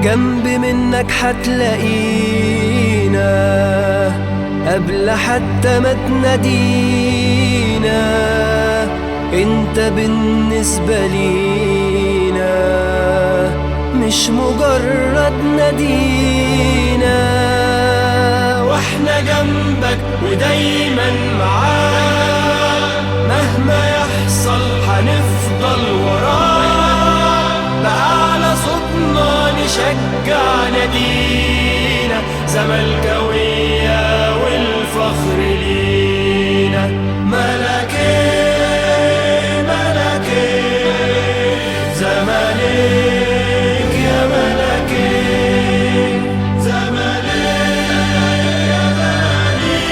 جنب منك هتلاقينا قبل حتى ما تنادينا. انت بالنسبة لينا مش مجرد نادينا، واحنا جنبك ودايما معاك، مهما يحصل هنفضل وراك، بأعلى صوتنا نشجع نادينا، زملكاوية والفخر لينا. ملكي ملكي زمالك يا ملكي، زمالك يا ملكي،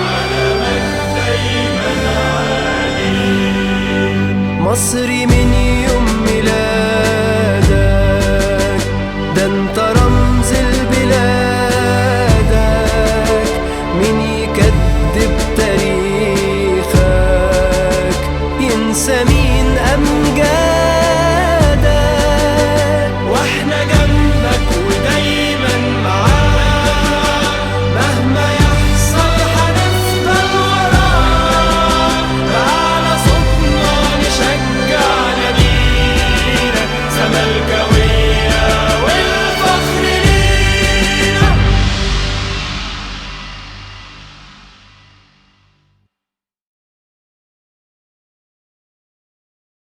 علمك دايما عالي. مصري من يوم